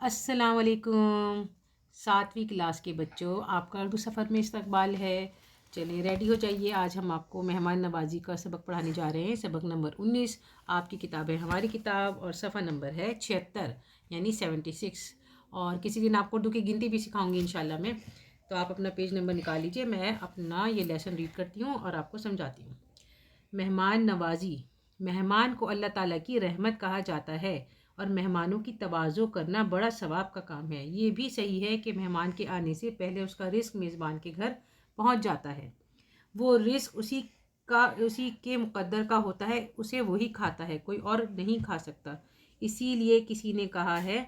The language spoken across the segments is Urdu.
السلام علیکم 7ویں کلاس کے بچوں، آپ کا اردو سفر میں استقبال ہے۔ چلیں ریڈی ہو جائیے، آج ہم آپ کو مہمان نوازی کا سبق پڑھانے جا رہے ہیں۔ سبق نمبر 19 آپ کی کتاب ہے ہماری کتاب، اور صفحہ نمبر ہے 76 یعنی 76۔ اور کسی دن آپ کو اردو کی گنتی بھی سکھاؤں گی انشاءاللہ میں، تو آپ اپنا پیج نمبر نکال لیجئے، میں اپنا یہ لیسن ریڈ کرتی ہوں اور آپ کو سمجھاتی ہوں۔ مہمان نوازی، مہمان کو اللہ تعالیٰ کی رحمت کہا جاتا ہے، اور مہمانوں کی تواضع کرنا بڑا ثواب کا کام ہے۔ یہ بھی صحیح ہے کہ مہمان کے آنے سے پہلے اس کا رزق میزبان کے گھر پہنچ جاتا ہے۔ وہ رزق اسی کے مقدر کا ہوتا ہے، اسے وہی کھاتا ہے، کوئی اور نہیں کھا سکتا۔ اسی لیے کسی نے کہا ہے،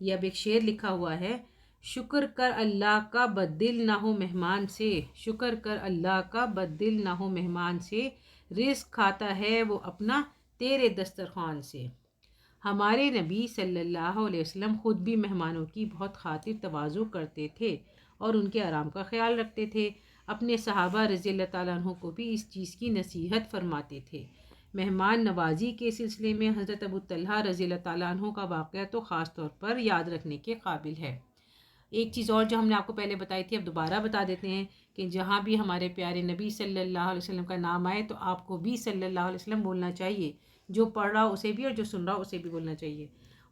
یہ اب ایک شعر لکھا ہوا ہے، شکر کر اللہ کا بددل نہ ہو مہمان سے، شکر کر اللہ کا بددل نہ ہو مہمان سے، رزق کھاتا ہے وہ اپنا تیرے دسترخوان سے۔ ہمارے نبی صلی اللہ علیہ وسلم خود بھی مہمانوں کی بہت خاطر تواضع کرتے تھے اور ان کے آرام کا خیال رکھتے تھے۔ اپنے صحابہ رضی اللہ تعالیٰ عنہ کو بھی اس چیز کی نصیحت فرماتے تھے۔ مہمان نوازی کے سلسلے میں حضرت ابو طلحہ رضی اللہ تعالیٰ عنہ کا واقعہ تو خاص طور پر یاد رکھنے کے قابل ہے۔ ایک چیز اور جو ہم نے آپ کو پہلے بتائی تھی، اب دوبارہ بتا دیتے ہیں کہ جہاں بھی ہمارے پیارے نبی صلی اللہ علیہ وسلم کا نام آئے تو آپ کو بھی صلی اللہ علیہ وسلم بولنا چاہیے، جو پڑھ رہا اسے بھی اور جو سن رہا اسے بھی بولنا چاہیے۔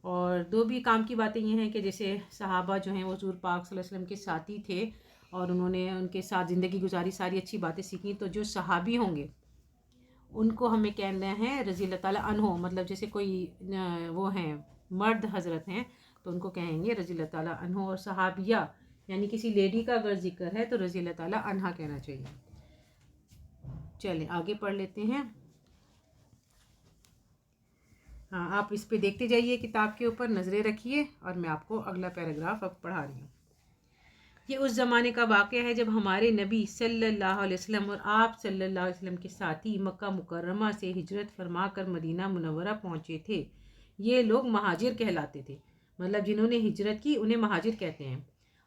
اور دو بھی کام کی باتیں یہ ہیں کہ جیسے صحابہ جو ہیں وہ حضور پاک صلی اللہ علیہ وسلم کے ساتھی تھے اور انہوں نے ان کے ساتھ زندگی گزاری، ساری اچھی باتیں سیکھیں، تو جو صحابی ہوں گے ان کو ہمیں کہنا ہے رضی اللہ تعالیٰ عنہ، مطلب جیسے کوئی وہ ہیں مرد حضرت ہیں تو ان کو کہیں گے رضی اللہ تعالیٰ عنہ، اور صحابیہ یعنی کسی لیڈی کا اگر ذکر ہے تو رضی اللہ تعالیٰ عنہا کہنا چاہیے۔ چلیں آگے پڑھ لیتے ہیں۔ ہاں، آپ اس پہ دیکھتے جائیے، کتاب کے اوپر نظریں رکھیے، اور میں آپ کو اگلا پیراگراف اب پڑھا رہی ہوں۔ یہ اس زمانے کا واقعہ ہے جب ہمارے نبی صلی اللہ علیہ وسلم اور آپ صلی اللہ علیہ وسلم کے ساتھی مکہ مکرمہ سے ہجرت فرما کر مدینہ منورہ پہنچے تھے۔ یہ لوگ مہاجر کہلاتے تھے، مطلب جنہوں نے ہجرت کی انہیں مہاجر کہتے ہیں،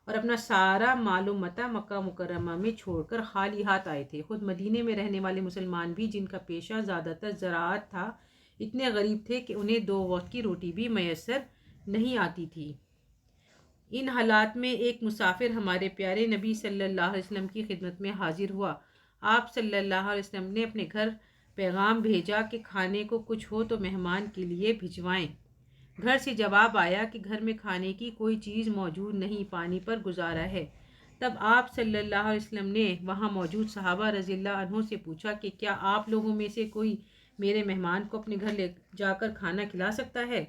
اور اپنا سارا مال و متاع مکہ مکرمہ میں چھوڑ کر خالی ہاتھ آئے تھے۔ خود مدینے میں رہنے والے مسلمان بھی، جن کا پیشہ زیادہ تر زراعت تھا، اتنے غریب تھے کہ انہیں 2 وقت کی روٹی بھی میسر نہیں آتی تھی۔ ان حالات میں ایک مسافر ہمارے پیارے نبی صلی اللہ علیہ وسلم کی خدمت میں حاضر ہوا۔ آپ صلی اللہ علیہ وسلم نے اپنے گھر پیغام بھیجا کہ کھانے کو کچھ ہو تو مہمان کے لیے بھجوائیں۔ گھر سے جواب آیا کہ گھر میں کھانے کی کوئی چیز موجود نہیں، پانی پر گزارا ہے۔ تب آپ صلی اللہ علیہ وسلم نے وہاں موجود صحابہ رضی اللہ عنہ سے پوچھا کہ کیا آپ لوگوں میں سے کوئی میرے مہمان کو اپنے گھر لے جا کر کھانا کھلا سکتا ہے؟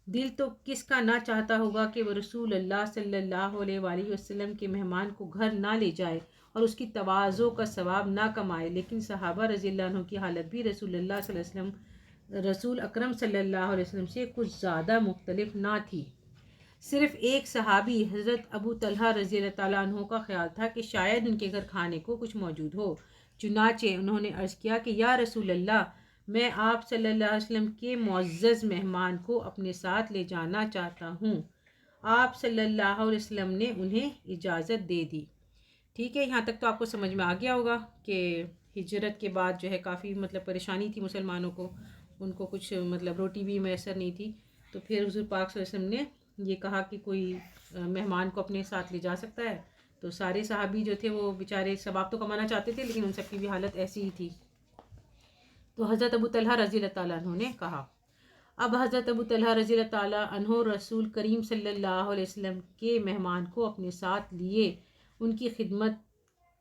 دل تو کس کا نہ چاہتا ہوگا کہ وہ رسول اللہ صلی اللہ علیہ وآلہ وسلم کے مہمان کو گھر نہ لے جائے اور اس کی تواضع کا ثواب نہ کمائے، لیکن صحابہ رضی اللہ عنہ کی حالت بھی رسول اللہ صلی اللہ علیہ وسلم، رسول اکرم صلی اللہ علیہ وسلم سے کچھ زیادہ مختلف نہ تھی۔ صرف ایک صحابی حضرت ابو طلحہ رضی اللہ تعالیٰ عنہ کا خیال تھا کہ شاید ان کے گھر کھانے کو کچھ موجود ہو، چنانچہ انہوں نے عرض کیا کہ یا رسول اللہ، میں آپ صلی اللہ علیہ وسلم کے معزز مہمان کو اپنے ساتھ لے جانا چاہتا ہوں۔ آپ صلی اللہ علیہ وسلم نے انہیں اجازت دے دی۔ ٹھیک ہے، یہاں تک تو آپ کو سمجھ میں آ گیا ہوگا کہ ہجرت کے بعد جو ہے کافی پریشانی تھی مسلمانوں کو، ان کو کچھ روٹی بھی میسر نہیں تھی، تو پھر حضور پاک صلی اللہ علیہ وسلم نے یہ کہا کہ کوئی مہمان کو اپنے ساتھ لے جا سکتا ہے، تو سارے صحابی جو تھے وہ بیچارے ثواب تو کمانا چاہتے تھے، لیکن ان سب کی بھی حالت ایسی ہی تھی۔ تو حضرت ابو طلحہ رضی اللہ تعالیٰ عنہ نے کہا، اب حضرت ابو طلحہ رضی اللہ تعالیٰ عنہ رسول کریم صلی اللہ علیہ وسلم کے مہمان کو اپنے ساتھ لیے ان کی خدمت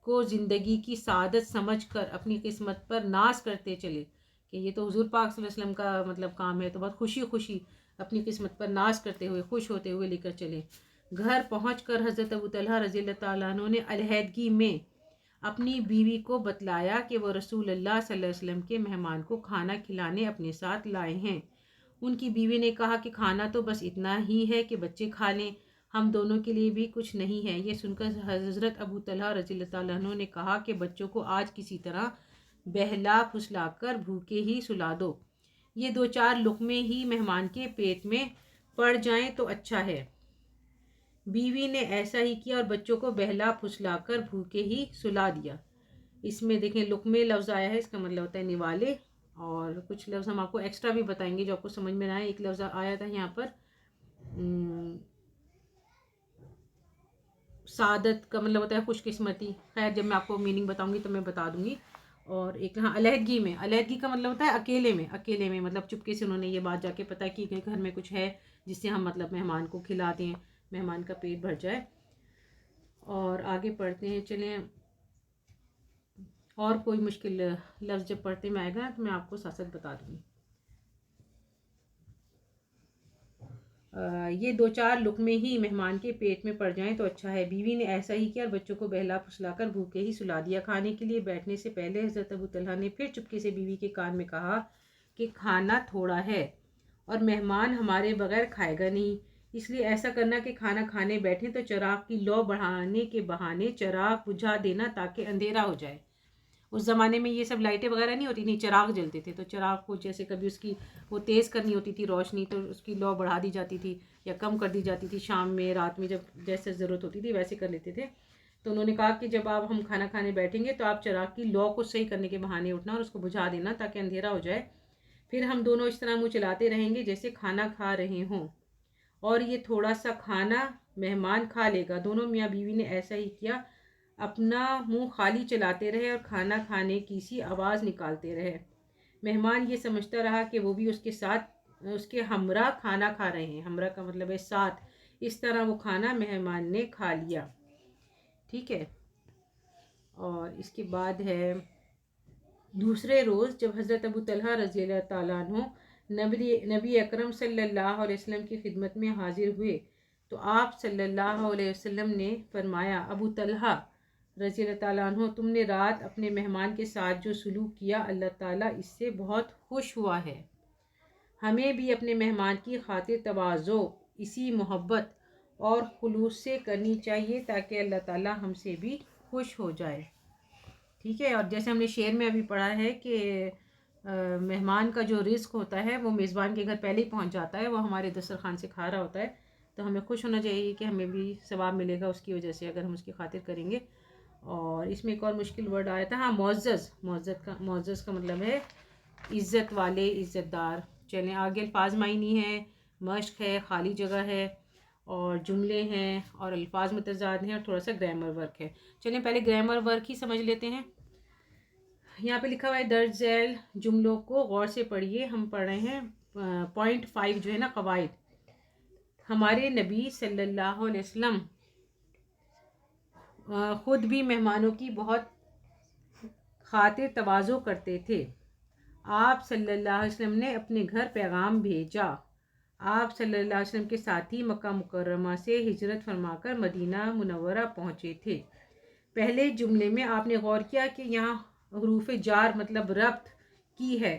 کو زندگی کی سعادت سمجھ کر اپنی قسمت پر ناز کرتے چلے، کہ یہ تو حضور پاک صلی اللہ علیہ وسلم کا کام ہے، تو بہت خوشی خوشی اپنی قسمت پر ناز کرتے ہوئے، خوش ہوتے ہوئے لے کر چلے۔ گھر پہنچ کر حضرت ابو طلحہ رضی اللہ تعالیٰ عنہ نے علیحدگی میں اپنی بیوی کو بتلایا کہ وہ رسول اللہ صلی اللہ علیہ وسلم کے مہمان کو کھانا کھلانے اپنے ساتھ لائے ہیں۔ ان کی بیوی نے کہا کہ کھانا تو بس اتنا ہی ہے کہ بچے کھا لیں، ہم دونوں کے لیے بھی کچھ نہیں ہے۔ یہ سن کر حضرت ابو طلحہ رضی اللہ تعالیٰ عنہ نے کہا کہ بچوں کو آج کسی طرح بہلا پھسلا کر بھوکے ہی سلا دو، یہ 2-4 لقمے ہی مہمان کے پیٹ میں پڑ جائیں تو اچھا ہے۔ بیوی نے ایسا ہی کیا اور بچوں کو بہلا پھسلا کر بھوکے ہی سلا دیا۔ اس میں دیکھیں لقمے لفظ آیا ہے، اس کا مطلب ہوتا ہے نوالے، اور کچھ لفظ ہم آپ کو ایکسٹرا بھی بتائیں گے جو آپ کو سمجھ میں نہ آئے۔ ایک لفظ آیا تھا یہاں پر سعادت کا مطلب ہوتا ہے خوش قسمتی. خیر جب میں آپ کو میننگ بتاؤں گی تو میں بتا دوں گی. اور ایک ہاں علیحدگی کا مطلب ہوتا ہے اکیلے میں مطلب چپکے سے انہوں نے یہ بات جا کے پتہ کی کہ گھر میں کچھ ہے جس سے ہم مطلب مہمان کو کھلا دیں, مہمان کا پیٹ بھر جائے. اور آگے پڑھتے ہیں, چلیں. اور کوئی مشکل لفظ جب پڑھتے میں آئے گا تو میں آپ کو ساتھ ساتھ بتا دوں گی. یہ 2-4 لقمے ہی مہمان کے پیٹ میں پڑ جائیں تو اچھا ہے. بیوی نے ایسا ہی کیا اور بچوں کو بہلا پھسلا کر بھوکے ہی سلا دیا. کھانے کے لیے بیٹھنے سے پہلے حضرت ابو طلحہ نے پھر چپکے سے بیوی کے کان میں کہا کہ کھانا تھوڑا ہے اور مہمان ہمارے بغیر کھائے گا نہیں, اس لیے ایسا کرنا کہ کھانا کھانے بیٹھیں تو چراغ کی لو بڑھانے کے بہانے چراغ بجھا دینا تاکہ اندھیرا ہو جائے. اس زمانے میں یہ سب لائٹیں وغیرہ نہیں ہوتی تھیں, چراغ جلتے تھے. تو چراغ کو جیسے کبھی اس کی وہ تیز کرنی ہوتی تھی روشنی تو اس کی لو بڑھا دی جاتی تھی یا کم کر دی جاتی تھی. شام میں, رات میں, جب جیسے ضرورت ہوتی تھی ویسے کر لیتے تھے. تو انہوں نے کہا کہ جب آپ ہم کھانا کھانے بیٹھیں گے تو آپ چراغ کی لو کو صحیح کرنے کے بہانے اٹھنا اور اس کو بجھا دینا تاکہ اندھیرا ہو جائے. پھر ہم دونوں اس طرح منہ چلاتے رہیں گے جیسے کھانا کھا رہے ہوں, اور یہ تھوڑا سا کھانا مہمان کھا لے گا. دونوں میاں بیوی نے ایسا ہی کیا, اپنا منہ خالی چلاتے رہے اور کھانا کھانے کی سی آواز نکالتے رہے. مہمان یہ سمجھتا رہا کہ وہ بھی اس کے ساتھ اس کے ہمراہ کھانا کھا رہے ہیں. ہمراہ کا مطلب ہے ساتھ. اس طرح وہ کھانا مہمان نے کھا لیا. ٹھیک ہے. اور اس کے بعد ہے دوسرے روز جب حضرت ابو طلحہ رضی اللہ تعالیٰ عنہ نبی اکرم صلی اللہ علیہ وسلم کی خدمت میں حاضر ہوئے تو آپ صلی اللہ علیہ وسلم نے فرمایا, ابو طلحہ رضی اللہ تعالیٰ عنہ, تم نے رات اپنے مہمان کے ساتھ جو سلوک کیا اللہ تعالیٰ اس سے بہت خوش ہوا ہے. ہمیں بھی اپنے مہمان کی خاطر تواضع اسی محبت اور خلوص سے کرنی چاہیے تاکہ اللہ تعالیٰ ہم سے بھی خوش ہو جائے. ٹھیک ہے. اور جیسے ہم نے شعر میں ابھی پڑھا ہے کہ مہمان کا جو رزق ہوتا ہے وہ میزبان کے گھر پہلے ہی پہنچ جاتا ہے, وہ ہمارے دسترخوان سے کھا رہا ہوتا ہے. تو ہمیں خوش ہونا چاہیے کہ ہمیں بھی ثواب ملے گا اس کی وجہ سے اگر ہم اس کی خاطر کریں گے. اور اس میں ایک اور مشکل ورڈ آیا تھا, ہاں معزز کا مطلب ہے عزت والے, عزت دار. چلیں آگے الفاظ معنی ہے, مشق ہے, خالی جگہ ہے, اور جملے ہیں, اور الفاظ متضاد ہیں, اور تھوڑا سا گرامر ورک ہے. چلیں پہلے گرامر ورک ہی سمجھ لیتے ہیں. یہاں پہ لکھا ہوا ہے درج ذیل جملوں کو غور سے پڑھیے. ہم پڑھ رہے ہیں پوائنٹ 5 جو ہے نا قواعد. ہمارے نبی صلی اللہ علیہ وسلم خود بھی مہمانوں کی بہت خاطر تواضع کرتے تھے. آپ صلی اللہ علیہ وسلم نے اپنے گھر پیغام بھیجا. آپ صلی اللہ علیہ وسلم کے ساتھی مکہ مکرمہ سے ہجرت فرما کر مدینہ منورہ پہنچے تھے. پہلے جملے میں آپ نے غور کیا کہ یہاں حروف جار مطلب ربط کی ہے,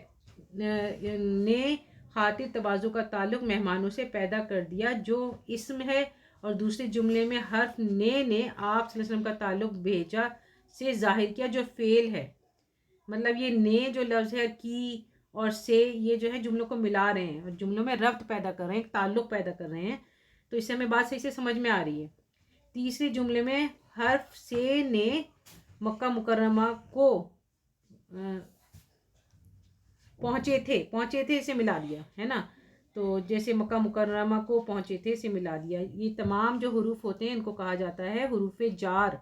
نے خاطر تواضع کا تعلق مہمانوں سے پیدا کر دیا جو اسم ہے, اور دوسرے جملے میں حرف نے آپ صلی اللہ علیہ وسلم کا تعلق بھیجا سے ظاہر کیا جو فعل ہے. مطلب یہ نے جو لفظ ہے کی اور سے یہ جو ہے جملوں کو ملا رہے ہیں اور جملوں میں ربط پیدا کر رہے ہیں, ایک تعلق پیدا کر رہے ہیں. تو اس سے ہمیں بات صحیح سے سمجھ میں آ رہی ہے. تیسرے جملے میں حرف سے نے مکہ مکرمہ کو پہنچے تھے اسے ملا دیا ہے نا. تو جیسے مکہ مکرمہ کو پہنچے تھے اسے ملا دیا. یہ تمام جو حروف ہوتے ہیں ان کو کہا جاتا ہے حروف جار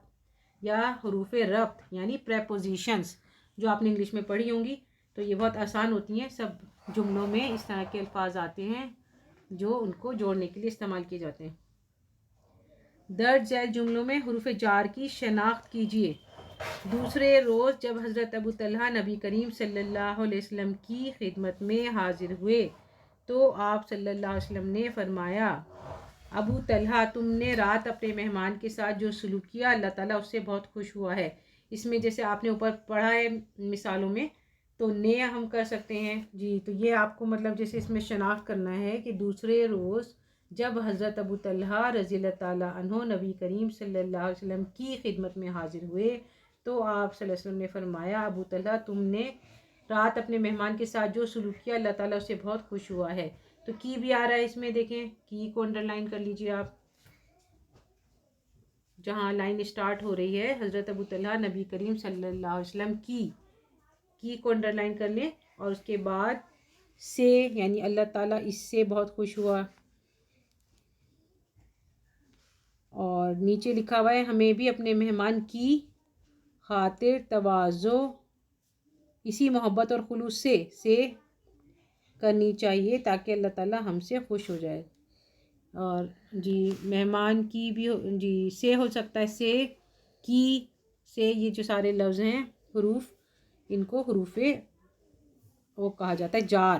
یا حروف ربط یعنی پریپوزیشنز, جو آپ نے انگلش میں پڑھی ہوں گی. تو یہ بہت آسان ہوتی ہیں. سب جملوں میں اس طرح کے الفاظ آتے ہیں جو ان کو جوڑنے کے لیے استعمال کیے جاتے ہیں. درج ذیل جملوں میں حروف جار کی شناخت کیجیے. دوسرے روز جب حضرت ابو طلحہ نبی کریم صلی اللہ علیہ وسلم کی خدمت میں حاضر ہوئے تو آپ صلی اللہ علیہ وسلم نے فرمایا, ابو طلحہ تم نے رات اپنے مہمان کے ساتھ جو سلوک کیا اللہ تعالیٰ اس سے بہت خوش ہوا ہے. اس میں جیسے آپ نے اوپر پڑھا ہے مثالوں میں تو نے ہم کر سکتے ہیں جی. تو یہ آپ کو مطلب جیسے اس میں شناخت کرنا ہے کہ دوسرے روز جب حضرت ابو طلحہ رضی اللہ تعالیٰ عنہ نبی کریم صلی اللہ علیہ وسلم کی خدمت میں حاضر ہوئے تو آپ صلی اللہ علیہ وسلم نے فرمایا, ابو طلحہ تم نے رات اپنے مہمان کے ساتھ جو سلوک کیا اللہ تعالیٰ اس سے بہت خوش ہوا ہے. تو کی بھی آ رہا ہے اس میں, دیکھیں کی کو انڈر لائن کر لیجیے آپ. جہاں لائن اسٹارٹ ہو رہی ہے حضرت ابو طلحہ نبی کریم صلی اللہ علیہ وسلم کی کو انڈر لائن کر لیں, اور اس کے بعد سے یعنی اللہ تعالیٰ اس سے بہت خوش ہوا, اور اور نیچے لکھا ہوا ہے ہمیں بھی اپنے مہمان کی خاطر تواضع اسی محبت اور خلوص سے کرنی چاہیے تاکہ اللہ تعالیٰ ہم سے خوش ہو جائے. اور جی مہمان کی بھی جی سے ہو سکتا ہے، سے کی سے، یہ جو سارے لفظ ہیں حروف، ان کو حروف وہ کہا جاتا ہے جار.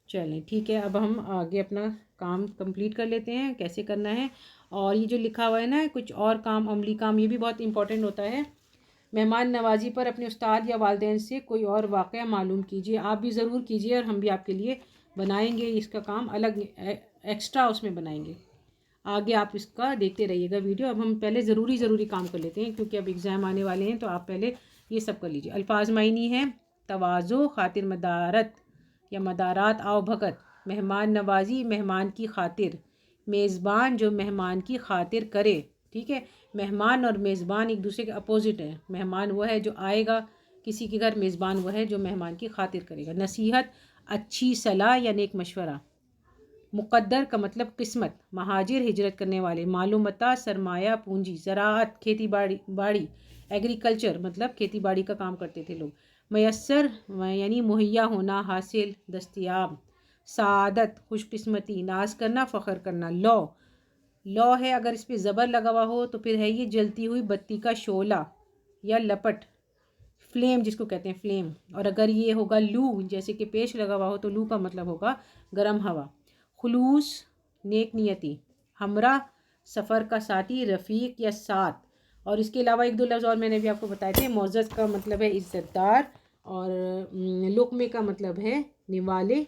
چلیں ٹھیک ہے، اب ہم آگے اپنا کام کمپلیٹ کر لیتے ہیں کیسے کرنا ہے. اور یہ جو لکھا ہوا ہے نا کچھ اور کام، عملی کام، یہ بھی بہت امپورٹنٹ ہوتا ہے. مہمان نوازی پر اپنے استاد یا والدین سے کوئی اور واقعہ معلوم کیجیے. آپ بھی ضرور کیجیے اور ہم بھی آپ کے لیے بنائیں گے اس کا کام، الگ ایکسٹرا اس میں بنائیں گے. آگے آپ اس کا دیکھتے رہیے گا ویڈیو. اب ہم پہلے ضروری کام کر لیتے ہیں کیونکہ اب ایگزام آنے والے ہیں، تو آپ پہلے یہ سب کر لیجیے. الفاظ معنی ہیں تواضع، خاطر مدارت یا مدارات، آؤ بھگت. مہمان نوازی، مہمان کی خاطر. میزبان، جو مہمان کی خاطر کرے. ٹھیک ہے، مہمان اور میزبان ایک دوسرے کے اپوزٹ ہیں. مہمان وہ ہے جو آئے گا کسی کے گھر، میزبان وہ ہے جو مہمان کی خاطر کرے گا. نصیحت، اچھی صلاح یا نیک مشورہ. مقدر کا مطلب قسمت. مہاجر، ہجرت کرنے والے. معلومات، سرمایہ پونجی. زراعت، کھیتی باڑی. ایگریکلچر مطلب کھیتی باڑی کا کام کرتے تھے لوگ. میسر یعنی مہیا ہونا، حاصل، دستیاب. سعادت، خوش قسمتی، ناز کرنا، فخر کرنا. لو ہے، اگر اس پہ زبر لگا ہوا ہو تو پھر ہے یہ جلتی ہوئی بتی کا شعلہ یا لپٹ. فلیم جس کو کہتے ہیں فلیم. اور اگر یہ ہوگا لو، جیسے کہ پیش لگا ہوا ہو تو لو کا مطلب ہوگا گرم ہوا. خلوص، نیک نیتی. ہمراہ، سفر کا ساتھی، رفیق یا ساتھ. اور اس کے علاوہ ایک دو لفظ اور میں نے بھی آپ کو بتائے تھے. معزز کا مطلب ہے عزت دار، اور لقمے کا مطلب ہے نوالے،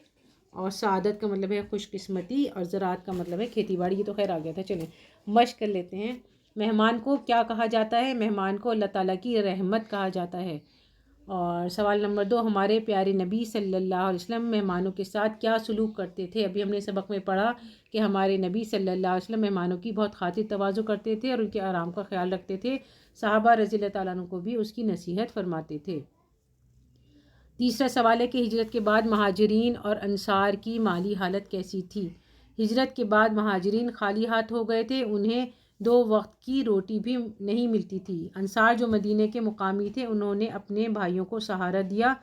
اور سعادت کا مطلب ہے خوش قسمتی، اور زراعت کا مطلب ہے کھیتی باڑی. یہ تو خیر آ گیا تھا. چلیں مشق کر لیتے ہیں. مہمان کو کیا کہا جاتا ہے؟ مہمان کو اللہ تعالیٰ کی رحمت کہا جاتا ہے. اور سوال نمبر 2، ہمارے پیارے نبی صلی اللہ علیہ وسلم مہمانوں کے ساتھ کیا سلوک کرتے تھے؟ ابھی ہم نے سبق میں پڑھا کہ ہمارے نبی صلی اللہ علیہ وسلم مہمانوں کی بہت خاطر تواضع کرتے تھے اور ان کے آرام کا خیال رکھتے تھے. صحابہ رضی اللہ تعالیٰ عنہ کو بھی اس کی نصیحت فرماتے تھے. تیسرا سوال ہے کہ ہجرت کے بعد مہاجرین اور انصار کی مالی حالت کیسی تھی؟ ہجرت کے بعد مہاجرین خالی ہاتھ ہو گئے تھے، انہیں 2 وقت کی روٹی بھی نہیں ملتی تھی. انصار جو مدینے کے مقامی تھے، انہوں نے اپنے بھائیوں کو سہارا دیا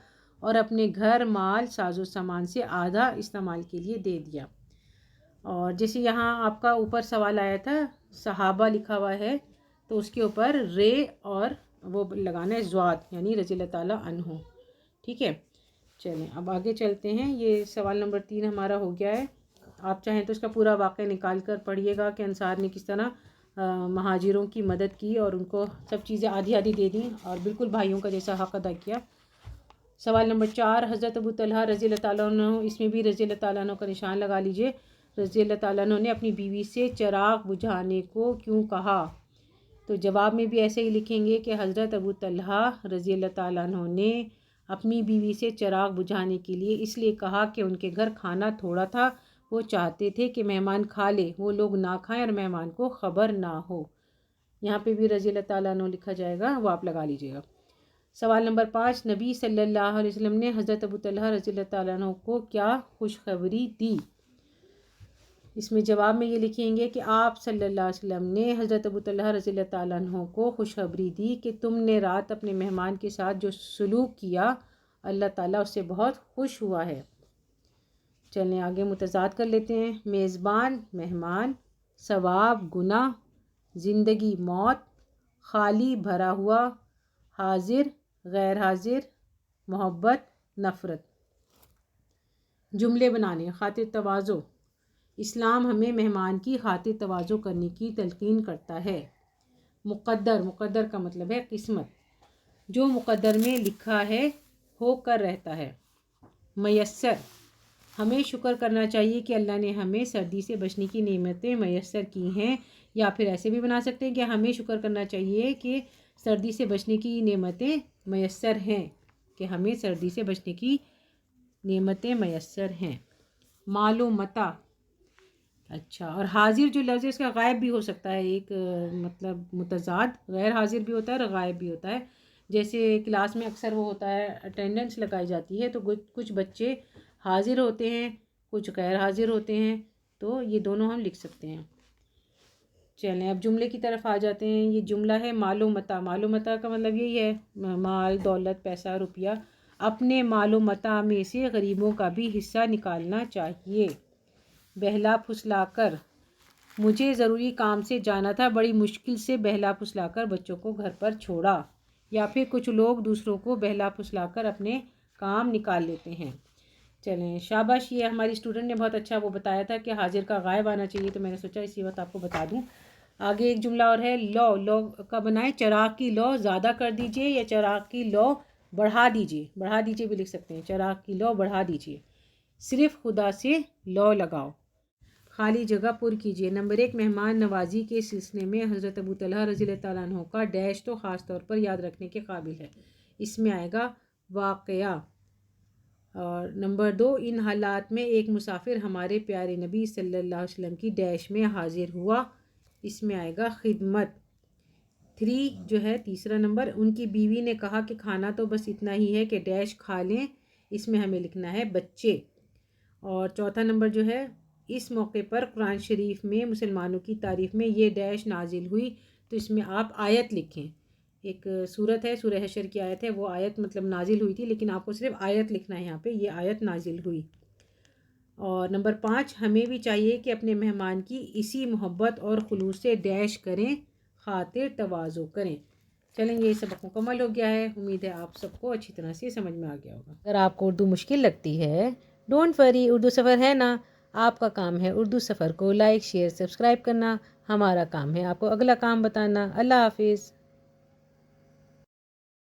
اور اپنے گھر، مال، ساز و سامان سے آدھا استعمال کے لیے دے دیا. اور جیسے یہاں آپ کا اوپر سوال آیا تھا صحابہ لکھا ہوا ہے، تو اس کے اوپر رے اور وہ لگانا ہے زواد، یعنی رضی اللہ تعالیٰ عنہ. ٹھیک ہے، چلیں اب آگے چلتے ہیں. یہ سوال نمبر 3 ہمارا ہو گیا ہے. آپ چاہیں تو اس کا پورا واقعہ نکال کر پڑھیے گا کہ انصار نے کس طرح مہاجروں کی مدد کی اور ان کو سب چیزیں آدھی آدھی دے دیں اور بالکل بھائیوں کا جیسا حق ادا کیا. سوال نمبر 4، حضرت ابو طلحہ رضی اللہ تعالیٰ عنہ، اس میں بھی رضی اللہ تعالیٰ عنہ کا نشان لگا لیجئے. رضی اللہ تعالیٰ عنہ نے اپنی بیوی سے چراغ بجھانے کو کیوں کہا؟ تو جواب میں بھی ایسے ہی لکھیں گے کہ حضرت ابو طلحہ رضی اللہ تعالیٰ عنہ نے اپنی بیوی سے چراغ بجھانے کے لیے اس لیے کہا کہ ان کے گھر کھانا تھوڑا تھا. وہ چاہتے تھے کہ مہمان کھا لے، وہ لوگ نہ کھائیں اور مہمان کو خبر نہ ہو. یہاں پہ بھی رضی اللہ تعالیٰ عنہ لکھا جائے گا، وہ آپ لگا لیجیے گا. سوال نمبر 5، نبی صلی اللہ علیہ وسلم نے حضرت ابو طلحہ رضی اللہ تعالیٰ عنہ کو کیا خوشخبری دی؟ اس میں جواب میں یہ لکھیں گے کہ آپ صلی اللہ علیہ وسلم نے حضرت ابو طلحہ رضی اللہ تعالیٰ عنہ کو خوشخبری دی کہ تم نے رات اپنے مہمان کے ساتھ جو سلوک کیا، اللہ تعالیٰ اس سے بہت خوش ہوا ہے. چلیں آگے متضاد کر لیتے ہیں. میزبان، مہمان. ثواب، گناہ. زندگی، موت. خالی، بھرا ہوا. حاضر، غیر حاضر. محبت، نفرت. جملے بنانے. خاطر تواضع. اسلام ہمیں مہمان کی خاطر تواضع کرنے کی تلقین کرتا ہے. مقدر، مقدر کا مطلب ہے قسمت. جو مقدر میں لکھا ہے ہو کر رہتا ہے. میسر، ہمیں شکر کرنا چاہیے کہ اللہ نے ہمیں سردی سے بچنے کی نعمتیں میسر کی ہیں، یا پھر ایسے بھی بنا سکتے ہیں کہ ہمیں شکر کرنا چاہیے کہ سردی سے بچنے کی نعمتیں میسر ہیں، کہ ہمیں سردی سے بچنے کی نعمتیں میسر ہیں. مال و متاع. اچھا، اور حاضر جو لفظ ہے اس کا غائب بھی ہو سکتا ہے. ایک مطلب متضاد، غیر حاضر بھی ہوتا ہے اور غائب بھی ہوتا ہے. جیسے کلاس میں اکثر وہ ہوتا ہے اٹینڈنس لگائی جاتی ہے تو کچھ بچے حاضر ہوتے ہیں، کچھ غیر حاضر ہوتے ہیں، تو یہ دونوں ہم لکھ سکتے ہیں. چلیں اب جملے کی طرف آ جاتے ہیں. یہ جملہ ہے مال و متاع. مال و متاع کا مطلب یہی ہے مال، دولت، پیسہ، روپیہ. اپنے مال و متاع میں سے غریبوں کا بھی حصہ نکالنا چاہیے. بہلا پھسلا کر. مجھے ضروری کام سے جانا تھا، بڑی مشکل سے بہلا پھسلا کر بچوں کو گھر پر چھوڑا. یا پھر کچھ لوگ دوسروں کو بہلا پھسلا کر اپنے کام نکال لیتے ہیں. چلیں شاباش. یہ ہماری اسٹوڈنٹ نے بہت اچھا وہ بتایا تھا کہ حاضر کا غائب آنا چاہیے، تو میں نے سوچا اسی وقت آپ کو بتا دوں. آگے ایک جملہ اور ہے. لو کا بنائیں چراغ کی لو زیادہ کر دیجئے یا چراغ کی لو بڑھا دیجئے. بڑھا دیجئے بھی لکھ سکتے ہیں. چراغ کی لو بڑھا دیجئے. صرف خدا سے لو لگاؤ. خالی جگہ پر کیجیے. نمبر 1 مہمان نوازی کے سلسلے میں حضرت ابو طلحہ رضی اللہ تعالیٰ عنہ کا ڈیش تو خاص طور پر یاد رکھنے کے قابل ہے. اس میں آئے گا واقعہ. اور نمبر 2 ان حالات میں ایک مسافر ہمارے پیارے نبی صلی اللہ علیہ وسلم کی ڈیش میں حاضر ہوا. اس میں آئے گا خدمت. 3 جو ہے تیسرا نمبر، ان کی بیوی نے کہا کہ کھانا تو بس اتنا ہی ہے کہ ڈیش کھا لیں. اس میں ہمیں لکھنا ہے بچے. اور چوتھا نمبر جو ہے اس موقع پر قرآن شریف میں مسلمانوں کی تعریف میں یہ ڈیش نازل ہوئی، تو اس میں آپ آیت لکھیں. ایک سورت ہے، سورہ حشر کی آیت ہے، وہ آیت مطلب نازل ہوئی تھی، لیکن آپ کو صرف آیت لکھنا ہے یہاں پہ، یہ آیت نازل ہوئی. اور نمبر 5 ہمیں بھی چاہیے کہ اپنے مہمان کی اسی محبت اور خلوص سے ڈیش کریں، خاطر تواضع کریں. چلیں یہ سبق مکمل ہو گیا ہے. امید ہے آپ سب کو اچھی طرح سے سمجھ میں آ گیا ہوگا. اگر آپ کو اردو مشکل لگتی ہے ڈونٹ وری، اردو سفر ہے نا. آپ کا کام ہے اردو سفر کو لائک، شیئر، سبسکرائب کرنا. ہمارا کام ہے آپ کو اگلا کام بتانا. اللہ حافظ.